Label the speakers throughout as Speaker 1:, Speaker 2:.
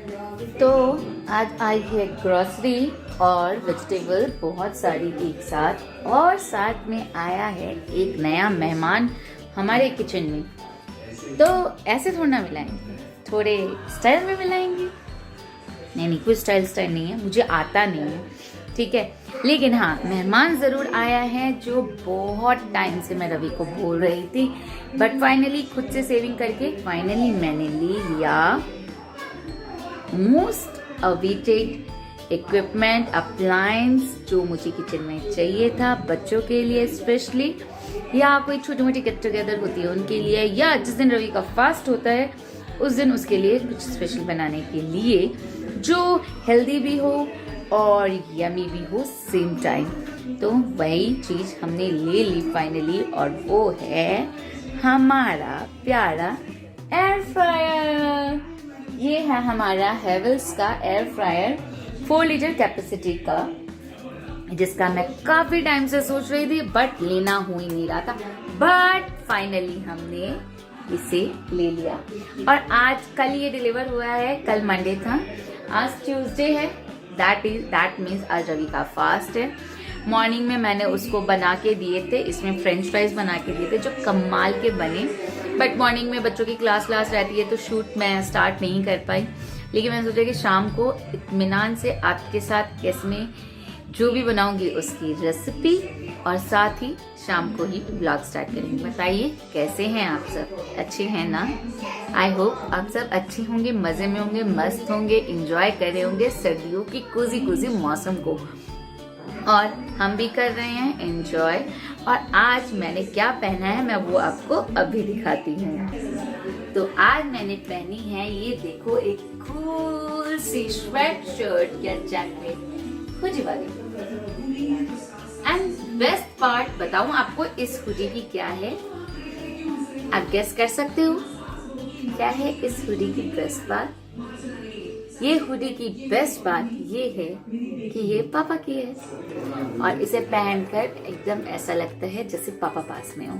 Speaker 1: तो आज आई है ग्रोसरी और वेजिटेबल बहुत सारी एक साथ, और साथ में आया है एक नया मेहमान हमारे किचन में। तो ऐसे थोड़ा ना मिलाएंगे, थोड़े स्टाइल में मिलाएंगे। नहीं, कोई स्टाइल नहीं है, मुझे आता नहीं है, ठीक है। लेकिन हाँ, मेहमान ज़रूर आया है जो बहुत टाइम से मैं रवि को बोल रही थी, बट फाइनली खुद से सेविंग करके फाइनली मैंने ले लिया मोस्ट अवेटेड इक्विपमेंट अप्लायंस जो मुझे किचन में चाहिए था, बच्चों के लिए स्पेशली, या कोई छोटी मोटी गेट टुगेदर होती है उनके लिए, या जिस दिन रवि का फास्ट होता है उस दिन उसके लिए कुछ स्पेशल बनाने के लिए जो हेल्दी भी हो और यमी भी हो सेम टाइम। तो वही चीज़ हमने ले ली फाइनली, और वो है हमारा प्यारा एयर फ्रायर। ये है हमारा हेवल्स का एयर फ्रायर 4 लीटर कैपेसिटी का, जिसका मैं काफी टाइम से सोच रही थी बट लेना हो ही नहीं रहा था, बट फाइनली हमने इसे ले लिया। और आज कल ये डिलीवर हुआ है, कल मंडे था, आज ट्यूसडे है, दैट मीन्स आज रवि का फास्ट है। मॉर्निंग में मैंने उसको बना के दिए थे, इसमें फ्रेंच फ्राइज बना के दिए थे जो कमाल के बने, बट मॉर्निंग में बच्चों की क्लास रहती है तो शूट मैं स्टार्ट नहीं कर पाई। लेकिन मैंने सोचा कि शाम को इत्मीनान से आपके साथ कैसे में जो भी बनाऊंगी उसकी रेसिपी, और साथ ही शाम को ही ब्लॉग स्टार्ट करेंगे। बताइए कैसे हैं आप सब, अच्छे हैं ना? आई होप आप सब अच्छे होंगे, मजे में होंगे, मस्त होंगे, एंजॉय कर रहे होंगे सर्दियों की कोजी मौसम को, और हम भी कर रहे हैं एंजॉय। और आज मैंने क्या पहना है मैं वो आपको अभी दिखाती हूँ। तो आज मैंने पहनी है, ये देखो, एक कूल सी स्वेट शर्ट या जैकेट हुडी वाली। एंड बेस्ट पार्ट बताऊं आपको इस हुडी की क्या है, आप गेस कर सकते हो क्या है इस हुडी की बेस्ट बात? ये हुडी की बेस्ट बात ये है कि ये पापा की है, और इसे पहनकर एकदम ऐसा लगता है जैसे पापा पास में हो,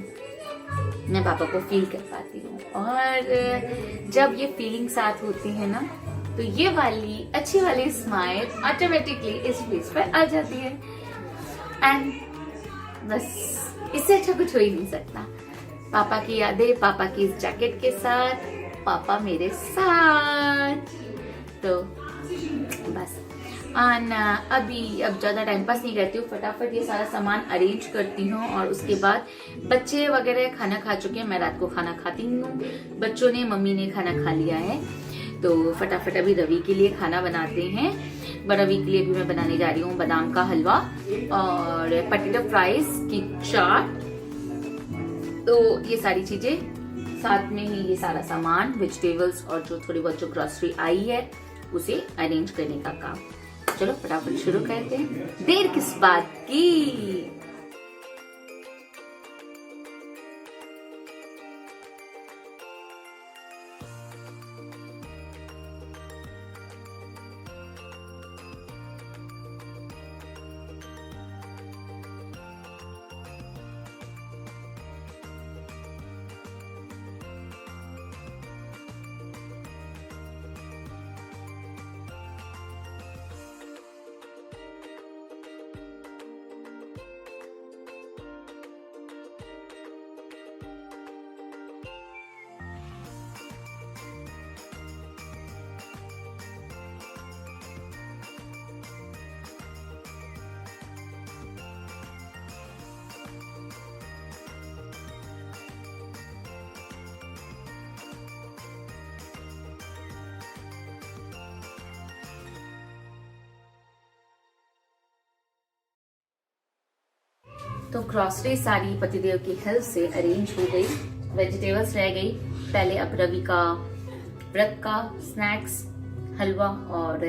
Speaker 1: मैं पापा को फील कर पाती हूँ। और जब ये फीलिंग साथ होती है ना, तो ये वाली अच्छी वाली स्माइल ऑटोमेटिकली इस फेस पर आ जाती है। एंड बस इससे अच्छा कुछ हो ही नहीं सकता। पापा की यादें पापा की इस जैकेट के साथ, पापा मेरे साथ, तो बस। अब ज्यादा टाइम पास नहीं करती हूँ, फटाफट ये सारा सामान अरेंज करती हूँ, और उसके बाद बच्चे वगैरह खाना खा चुके हैं, मैं रात को खाना खाती हूँ, बच्चों ने, मम्मी ने खाना खा लिया है, तो फटाफट अभी रवि के लिए खाना बनाते हैं। रवि के लिए भी मैं बनाने जा रही हूँ बादाम का हलवा और पोटैटो फ्राइज की चाट। तो ये सारी चीजें, साथ में ही ये सारा सामान, वेजिटेबल्स और जो थोड़ी बहुत जो ग्रोसरी आई है उसे अरेंज करने का काम। चलो फटाफट शुरू करते हैं, देर किस बात की। तो ग्रोसरी सारी पतिदेव की हेल्प से अरेंज हो गई, वेजिटेबल्स रह गई। पहले अब रवि का व्रत का स्नैक्स, हलवा और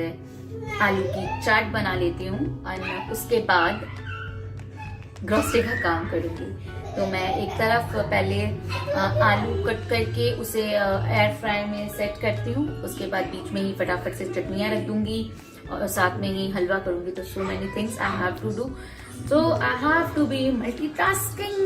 Speaker 1: आलू की चाट बना लेती हूँ, और उसके बाद ग्रोसरी का काम करूँगी। तो मैं एक तरफ पहले आलू कट करके उसे एयर फ्राई में सेट करती हूँ, उसके बाद बीच में ही फटाफट से चटनियाँ रख दूंगी और साथ में ही हलवा करूंगी। तो so many things I have to do, so I have to be multitasking.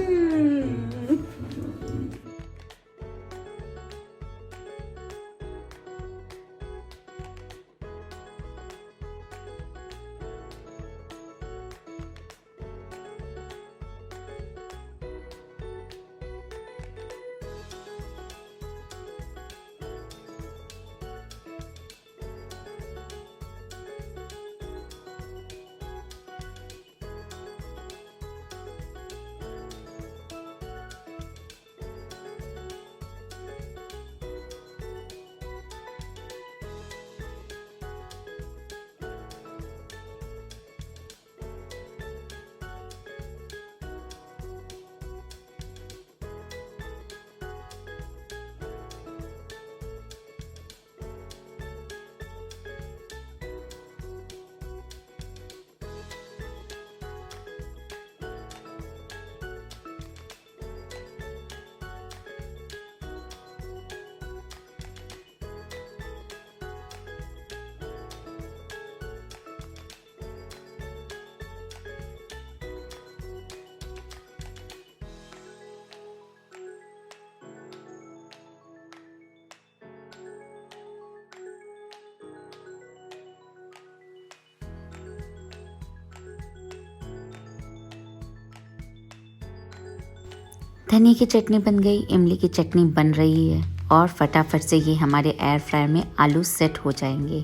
Speaker 1: धनिया की चटनी बन गई, इमली की चटनी बन रही है और फटाफट से ये हमारे एयर फ्रायर में आलू सेट हो जाएंगे।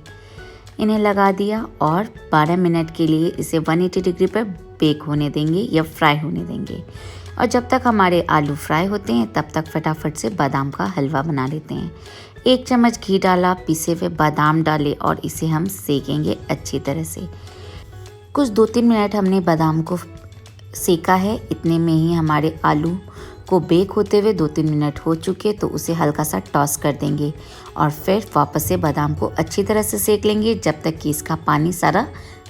Speaker 1: इन्हें लगा दिया और 12 मिनट के लिए इसे 180 डिग्री पर बेक होने देंगे या फ्राई होने देंगे। और जब तक हमारे आलू फ्राई होते हैं तब तक फटाफट से बादाम का हलवा बना लेते हैं। 1 चम्मच घी डाला, पिसे हुए बादाम डाले और इसे हम सेकेंगे अच्छी तरह से। कुछ 2-3 मिनट हमने बादाम को सेका है। इतने में ही हमारे आलू को बेक होते हुए 2-3 मिनट हो चुके, तो उसे हल्का सा टॉस कर देंगे और फिर वापस से बादाम को अच्छी तरह से सेक लेंगे जब तक कि इसका पानी सारा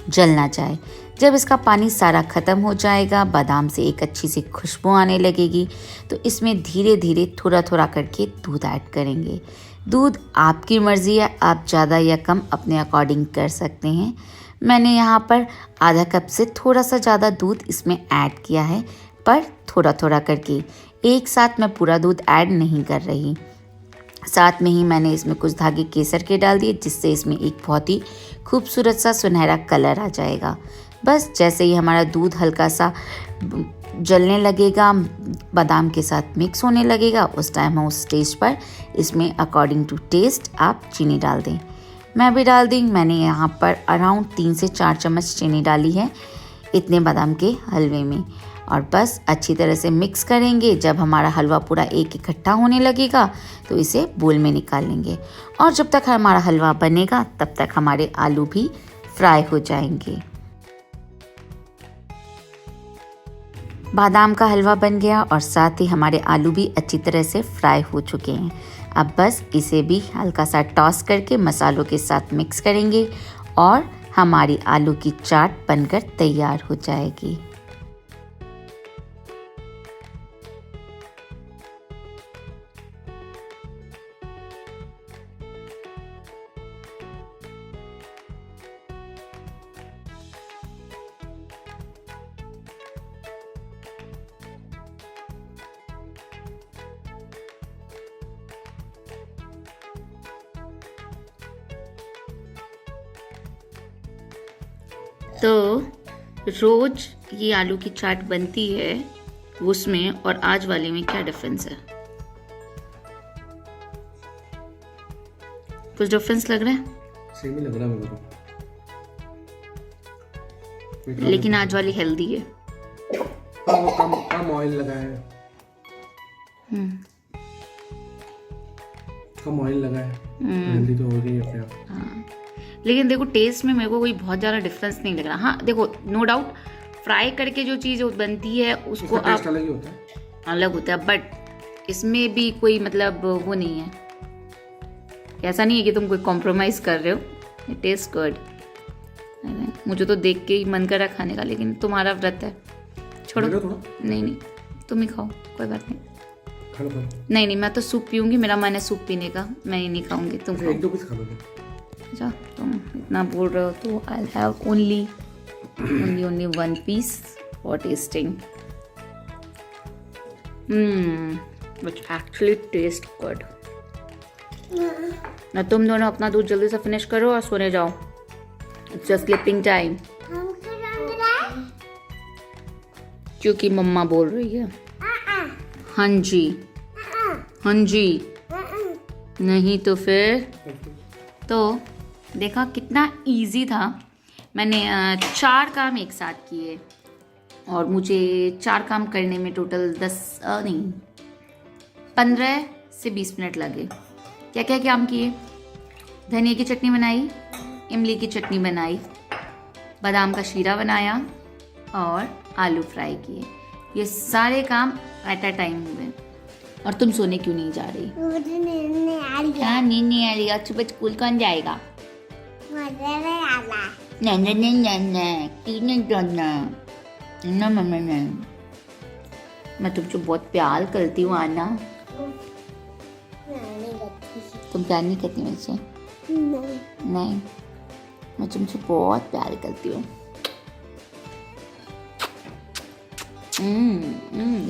Speaker 1: जल ना जाए। जब इसका पानी सारा ख़त्म हो जाएगा, बादाम से एक अच्छी सी खुशबू आने लगेगी, तो इसमें धीरे धीरे थोड़ा थोड़ा करके दूध ऐड करेंगे। दूध आपकी मर्ज़ी है, आप ज़्यादा या कम अपने अकॉर्डिंग कर सकते हैं। मैंने यहाँ पर आधा कप से थोड़ा सा ज़्यादा दूध इसमें ऐड किया है, पर थोड़ा थोड़ा करके, एक साथ मैं पूरा दूध ऐड नहीं कर रही। साथ में ही मैंने इसमें कुछ धागे केसर के डाल दिए, जिससे इसमें एक बहुत ही खूबसूरत सा सुनहरा कलर आ जाएगा। बस जैसे ही हमारा दूध हल्का सा जलने लगेगा, बादाम के साथ मिक्स होने लगेगा, उस टाइम हम उस स्टेज पर इसमें अकॉर्डिंग टू टेस्ट आप चीनी डाल दें। मैं भी डाल दी। मैंने यहाँ पर अराउंड 3 से 4 चम्मच चीनी डाली है इतने बादाम के हलवे में। और बस अच्छी तरह से मिक्स करेंगे। जब हमारा हलवा पूरा एक इकट्ठा होने लगेगा तो इसे बोल में निकाल लेंगे। और जब तक हमारा हलवा बनेगा तब तक हमारे आलू भी फ्राई हो जाएंगे। बादाम का हलवा बन गया और साथ ही हमारे आलू भी अच्छी तरह से फ्राई हो चुके हैं। अब बस इसे भी हल्का सा टॉस करके मसालों के साथ मिक्स करेंगे और हमारी आलू की चाट बनकर तैयार हो जाएगी। तो रोज ये आलू की चाट बनती है, उसमें और आज वाले में क्या डिफरेंस है? कुछ डिफरेंस लग रहा है?
Speaker 2: सेम ही लग रहा है मेरे को,
Speaker 1: लेकिन आज वाली हेल्दी है।
Speaker 2: हाँ, वो कम ऑयल लगा है। कम ऑयल लगा है, हेल्दी तो हो गई है अपने आप।
Speaker 1: हाँ, लेकिन देखो टेस्ट में मेरे को कोई बहुत ज़्यादा डिफरेंस नहीं लग रहा। हाँ देखो, नो डाउट फ्राई करके जो चीज़ बनती है उसको आप
Speaker 2: अलग ही होता है,
Speaker 1: अलग होता है, बट इसमें भी कोई मतलब वो नहीं है। ऐसा नहीं है कि तुम कोई कॉम्प्रोमाइज़ कर रहे हो। It taste good. मुझे तो देख के ही मन कर रहा खाने का, लेकिन तुम्हारा व्रत है, छोड़ो। नहीं तुम ही खाओ, कोई बात नहीं। नहीं मैं तो सूप पीऊंगी, मेरा मन है सूप पीने का। मैं ही नहीं खाऊंगी, तुम खाओ।
Speaker 2: 1-2 पीस खा लो।
Speaker 1: अच्छा, तुम इतना बोल रहे हो तो I have only 1 piece for tasting. Which actually tastes good. ना तुम दोनों अपना दूध जल्दी से फिनिश करो और सोने जाओ। It's just sleeping time. क्योंकि मम्मा बोल रही है। हाँ जी, हाँ जी। नहीं तो फिर तो देखा कितना इजी था। मैंने 4 काम एक साथ किए और मुझे 4 काम करने में टोटल 15 से 20 मिनट लगे। क्या क्या काम किए? धनिया की चटनी बनाई, इमली की चटनी बनाई, बादाम का शीरा बनाया और आलू फ्राई किए। ये सारे काम एट अ टाइम हुए। और तुम सोने क्यों नहीं जा रही? हाँ, नींद नहीं आ रही। आज सुबह स्कूल कौन जाएगा? मैं तुमसे बहुत प्यार करती हूँ आना। तुम प्यार नहीं करती मुझसे? नहीं, मैं तुमसे बहुत प्यार करती हूँ।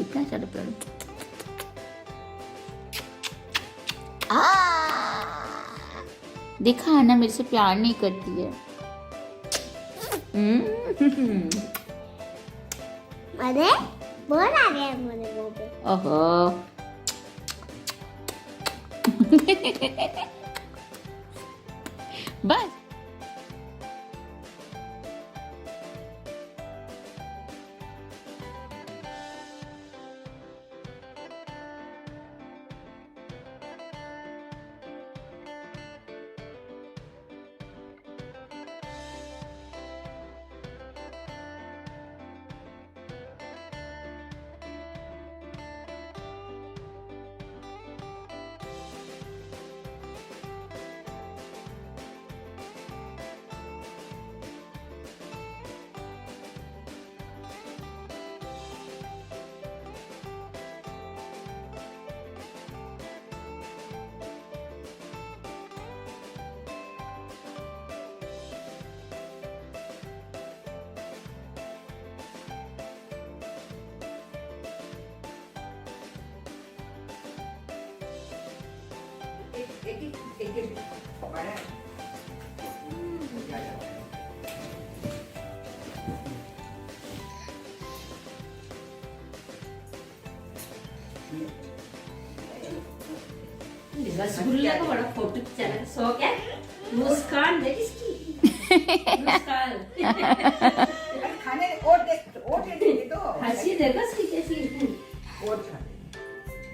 Speaker 1: इतना सारा प्यार। देखा आना मेरे से प्यार नहीं करती है।
Speaker 3: अरे बोल आ गया मेरे मुंह पे।
Speaker 1: ओहो बस
Speaker 3: रसगुल्ले का बड़ा फोटो चैनल शौक है। मुस्कान देख इसकी मुस्कान
Speaker 4: खाने और दे दो
Speaker 3: हंसी देखो इसकी कैसी
Speaker 4: और खाने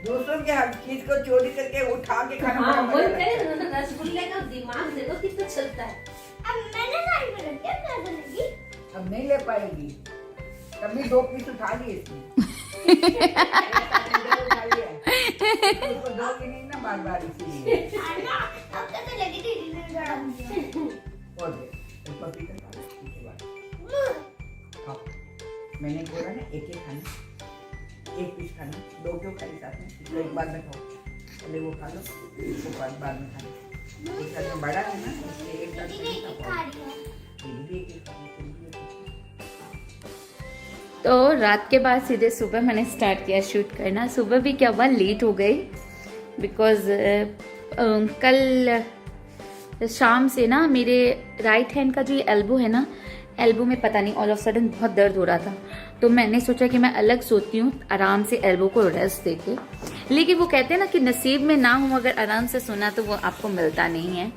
Speaker 4: दूसरों के हर चीज को चोरी करके उठा के खाना
Speaker 3: हाँ
Speaker 4: बड़ा
Speaker 3: वही
Speaker 4: मजा
Speaker 3: कह
Speaker 4: लगता है।
Speaker 3: रहे हैं, रसगुल्ले का दिमाग देखो कितना चलता है।
Speaker 5: अब मैंने साड़ी में रख दिया, कैसे लगी?
Speaker 4: अब नहीं ले पाएगी कभी 2 पीस उठा लिए इसने उठा लिया उसको दोगी नहीं ना बार बार इसीलिए
Speaker 5: अन्ना, अब कैसे लगी दीदी ने जड़ा मुझे?
Speaker 4: और दे ऊपर पीकर खा लो, इसके बाद खाओ। मैंने बोला ना एक खाना 1 पीस खाना 2 क्यों खाई साथ में इसको एक बार में खाओ पहले वो खा लो उसको बाद में खाना एक साथ में बड़ा है ना इसलिए एक साथ
Speaker 5: दीदी
Speaker 4: में
Speaker 5: एक
Speaker 4: खाओ
Speaker 5: खा रही है।
Speaker 4: दीदी भी एक खाओ तुम भी एक खाओ।
Speaker 1: तो रात के बाद सीधे सुबह मैंने स्टार्ट किया शूट करना। सुबह भी क्या हुआ, लेट हो गई बिकॉज कल शाम से ना मेरे राइट हैंड का जो ये एल्बो है ना, एल्बो में पता नहीं ऑल ऑफ सडन बहुत दर्द हो रहा था। तो मैंने सोचा कि मैं अलग सोती हूँ आराम से एल्बो को रेस्ट देके। लेकिन वो कहते हैं ना कि नसीब में ना हो अगर आराम से सोना तो वो आपको मिलता नहीं है।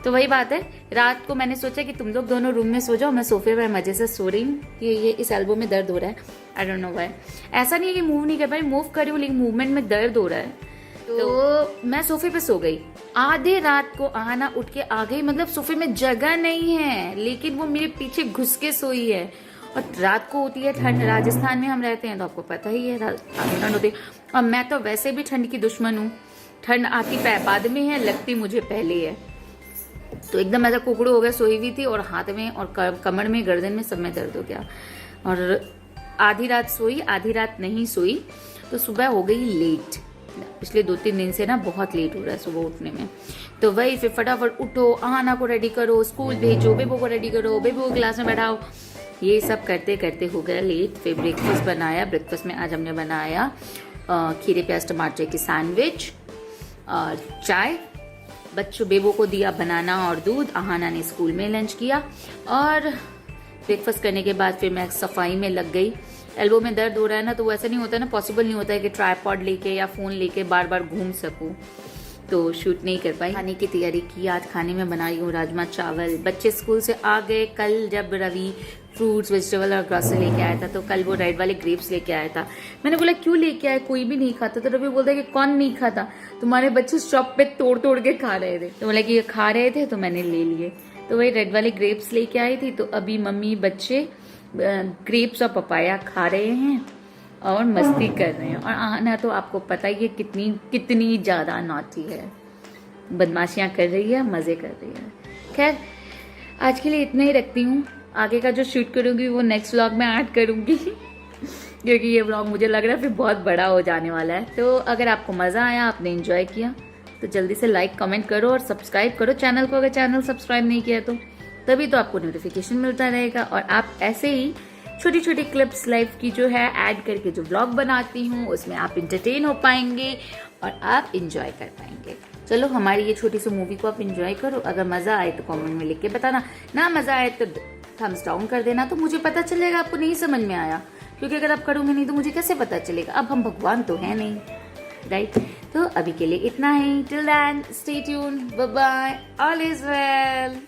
Speaker 1: तो वही बात है, रात को मैंने सोचा कि तुम लोग दोनों रूम में सो जाओ, मैं सोफे पर मजे से सो रही हूँ कि ये इस एल्बो में दर्द हो रहा है। I don't know why. ऐसा नहीं है कि मूव नहीं कर पा रही, मूव कर रही हूँ लेकिन मूवमेंट में दर्द हो रहा है। तो मैं सोफे पे सो गई। आधे रात को आना उठ के आ गई, मतलब सोफे में जगह नहीं है लेकिन वो मेरे पीछे घुस के सोई है। और रात को होती है ठंड, राजस्थान में हम रहते हैं तो आपको पता ही है ठंड होती है। और मैं तो वैसे भी ठंड की दुश्मन हूँ। ठंड आती बाद में है, लगती मुझे पहले है। तो एकदम ऐसा कुकड़ू हो गया, सोई हुई थी और हाथ में और कमर में गर्दन में सब में दर्द हो गया। और आधी रात सोई, आधी रात नहीं सोई, तो सुबह हो गई लेट। पिछले 2-3 दिन से ना बहुत लेट हो रहा है सुबह उठने में। तो वही फिर फटाफट उठो, आना को रेडी करो, स्कूल भेजो, बेबो को रेडी करो, बेबो को क्लास में बैठाओ, ये सब करते करते हो गया लेट। फिर ब्रेकफास्ट बनाया। ब्रेकफास्ट में आज हमने बनाया खीरे प्याज टमाटर की सैंडविच और चाय। बच्चों बेबो को दिया बनाना और दूध। आहाना ने स्कूल में लंच किया और ब्रेकफास्ट करने के बाद फिर मैं सफाई में लग गई। एल्बो में दर्द हो रहा है ना, तो वैसा नहीं होता ना, पॉसिबल नहीं होता है कि ट्राइपॉड लेके या फ़ोन लेके बार बार घूम सकूं, तो शूट नहीं कर पाई। खाने की तैयारी की। आज खाने में बना रही हूँ राजमा चावल। बच्चे स्कूल से आ गए। कल जब रवि फ्रूट्स वेजिटेबल और ग्रॉसरी लेके आया था तो कल वो रेड वाले ग्रेप्स लेके आया था। मैंने बोला क्यों लेके आए, कोई भी नहीं खाता। तो रवि बोलता है कि कौन नहीं खाता, तुम्हारे बच्चे शॉप पे तोड़ तोड़ के खा रहे थे। तो बोला कि ये खा रहे थे तो मैंने ले लिए। तो वही रेड वाले ग्रेप्स लेके आई थी। तो अभी मम्मी बच्चे ग्रेप्स और पपाया खा रहे हैं और मस्ती कर रहे हैं। और आना तो आपको पता ही है कितनी ज़्यादा नॉटी है, बदमाशियाँ कर रही है, मज़े कर रही है। खैर आज के लिए इतना ही रखती हूँ। आगे का जो शूट करूँगी वो नेक्स्ट व्लॉग में ऐड करूँगी क्योंकि ये व्लॉग मुझे लग रहा है फिर बहुत बड़ा हो जाने वाला है। तो अगर आपको मज़ा आया, आपने एंजॉय किया तो जल्दी से लाइक कमेंट करो और सब्सक्राइब करो चैनल को, अगर चैनल सब्सक्राइब नहीं किया तो, तभी तो आपको नोटिफिकेशन मिलता रहेगा। और आप ऐसे ही छोटी छोटी क्लिप्स लाइफ की जो है ऐड करके जो व्लॉग बनाती हूँ उसमें आप इंटरटेन हो पाएंगे और आप इंजॉय कर पाएंगे। चलो हमारी ये छोटी सी मूवी को आप इंजॉय करो। अगर मज़ा आए तो कमेंट में लिख के बताना, ना मज़ा आए तो थम्स डाउन कर देना, तो मुझे पता चलेगा आपको नहीं समझ में आया। क्योंकि अगर आप करोगे नहीं तो मुझे कैसे पता चलेगा, अब हम भगवान तो है नहीं, राइट। तो अभी के लिए इतना ही, till then stay tune, bye bye, all is well.